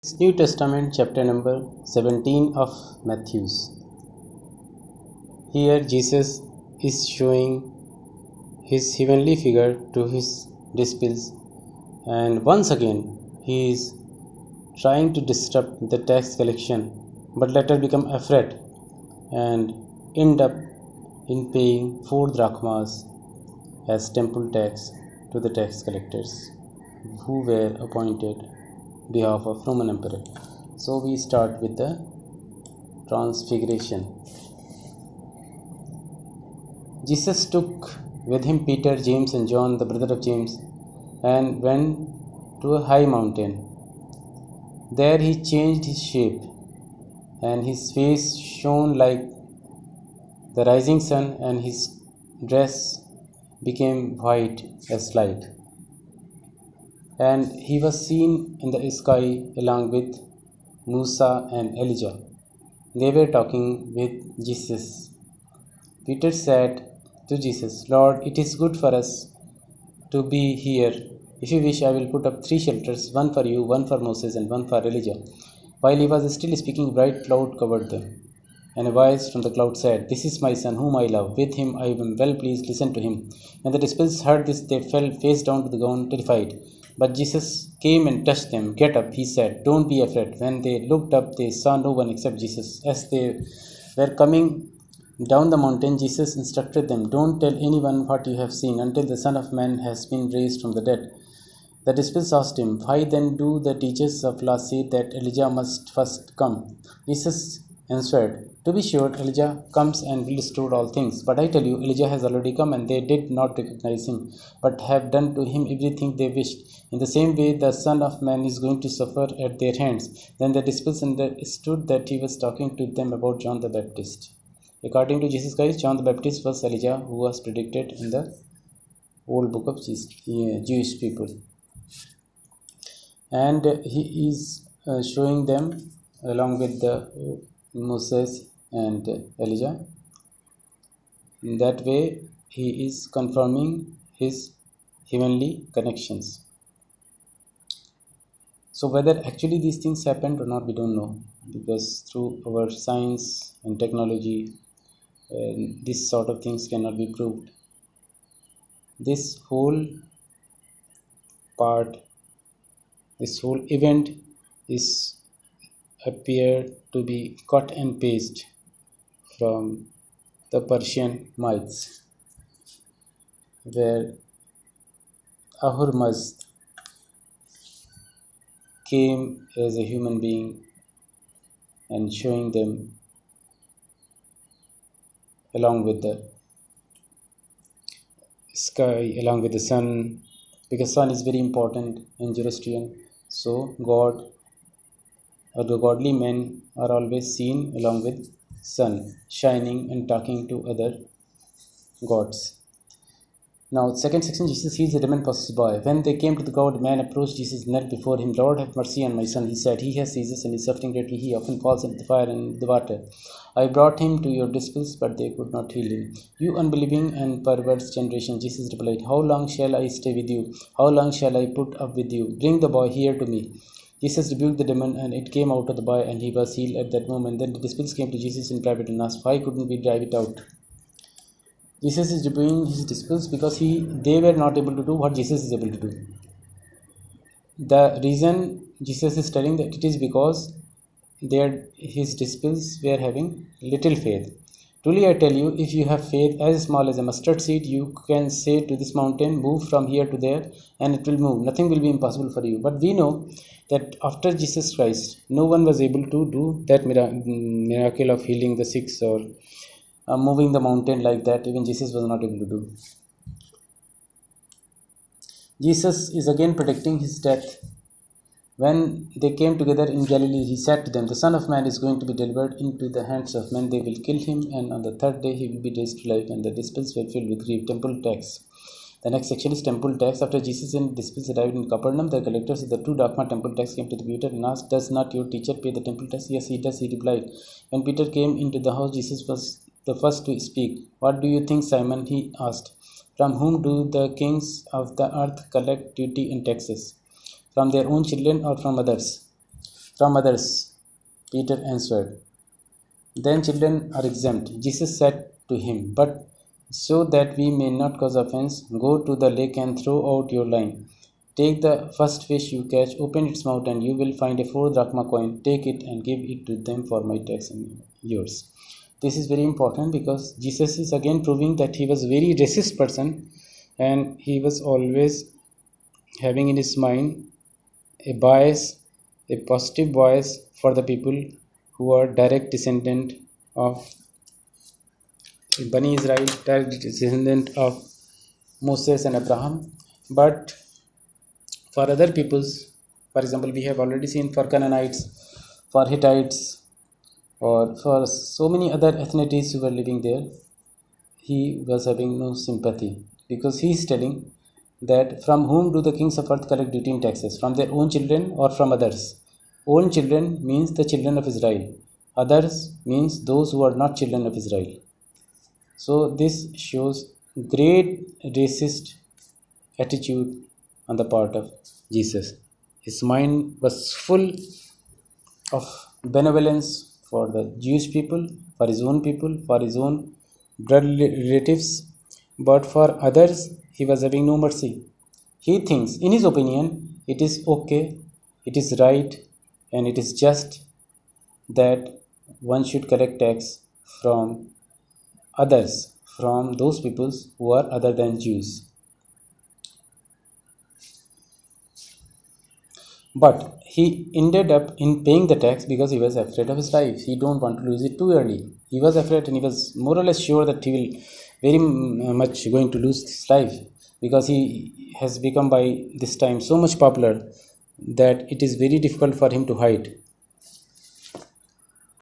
New Testament chapter number 17 of Matthew's. Here Jesus is showing his heavenly figure to his disciples, and once again he is trying to disrupt the tax collection, but later become afraid and end up in paying 4 drachmas as temple tax to the tax collectors who were appointed behalf of Roman Emperor. So we start with the transfiguration. Jesus took with him Peter, James and John, the brother of James, and went to a high mountain. There he changed his shape, and his face shone like the rising sun, and his dress became white as light. And he was seen in the sky along with Musa and Elijah. They were talking with Jesus. Peter said to Jesus, "Lord, it is good for us to be here. If you wish, I will put up 3 shelters, one for you, one for Moses, and one for Elijah." While he was still speaking, a bright cloud covered them. And a voice from the cloud said, "This is my son whom I love. With him I am well pleased. Listen to him." When the disciples heard this, they fell face down to the ground, terrified. But Jesus came and touched them. "Get up," he said. "Don't be afraid." When they looked up, they saw no one except Jesus. As they were coming down the mountain, Jesus instructed them, "Don't tell anyone what you have seen until the Son of Man has been raised from the dead." The disciples asked him, "Why then do the teachers of law say that Elijah must first come?" Jesus answered, "To be sure, Elijah comes and will restore all things. But I tell you, Elijah has already come, and they did not recognize him, but have done to him everything they wished. In the same way, the Son of Man is going to suffer at their hands." Then the disciples understood that he was talking to them about John the Baptist. According to Jesus Christ, John the Baptist was Elijah, who was predicted in the old book of Jewish people. And he is showing them along with the Moses and Elijah. In that way, he is confirming his heavenly connections. So whether actually these things happened or not, we don't know, because through our science and technology, this sort of things cannot be proved. This whole event is appear to be cut and paste from the Persian myths, where Ahura Mazda came as a human being and showing them along with the sky, along with the sun, because sun is very important in Zoroastrian. So God or the godly men are always seen along with sun, shining and talking to other gods. Now, second section, Jesus heals a demon-possessed boy. When they came to the God, man approached Jesus, knelt before him. "Lord, have mercy on my son," he said. "He has seizures and is suffering greatly. He often falls into the fire and the water. I brought him to your disciples, but they could not heal him." "You unbelieving and perverse generation," Jesus replied, "how long shall I stay with you? How long shall I put up with you? Bring the boy here to me." Jesus rebuked the demon, and it came out of the boy, and he was healed at that moment. Then the disciples came to Jesus in private and asked, "Why couldn't we drive it out?" Jesus is rebuking his disciples because they were not able to do what Jesus is able to do. The reason Jesus is telling that it is because his disciples were having little faith. "Truly I tell you, if you have faith as small as a mustard seed, you can say to this mountain, 'Move from here to there,' and it will move. Nothing will be impossible for you." But we know that after Jesus Christ, no one was able to do that miracle of healing the sick or moving the mountain like that. Even Jesus was not able to do. Jesus is again predicting his death. When they came together in Galilee, he said to them, "The Son of Man is going to be delivered into the hands of men. They will kill him, and on the 3rd day he will be raised to life." And the disciples were filled with grief. Temple tax. The next section is temple tax. After Jesus and disciples arrived in Capernaum, the collectors of the 2 drachma temple tax came to the Peter and asked, "Does not your teacher pay the temple tax?" "Yes, he does," he replied. When Peter came into the house, Jesus was the first to speak. "What do you think, Simon?" he asked. "From whom do the kings of the earth collect duty and taxes? From their own children or from others?" from others. Peter answered, then children are exempt. Jesus said to him, but so that we may not cause offense, go to the lake and throw out your line. Take the first fish you catch, open its mouth, and you will find a 4 drachma coin. Take it and give it to them for my tax and yours. This is very important because Jesus is again proving that he was a very racist person, and he was always having in his mind a bias, a positive bias for the people who are direct descendant of Bani Israel, direct descendant of Moses and Abraham. But for other peoples, for example, we have already seen for Canaanites, for Hittites, or for so many other ethnicities who were living there, he was having no sympathy because he is telling that from whom do the kings of earth collect duty and taxes? From their own children or from others? Own children means the children of Israel. Others means those who are not children of Israel. So this shows great racist attitude on the part of Jesus. His mind was full of benevolence for the Jewish people, for his own blood relatives, but for others he was having no mercy. He thinks, in his opinion, it is okay, it is right, and it is just that one should collect tax from others, from those peoples who are other than Jews. But he ended up in paying the tax because he was afraid of his life. He don't want to lose it too early. He was afraid and he was more or less sure that he will very much going to lose his life because he has become by this time so much popular that it is very difficult for him to hide.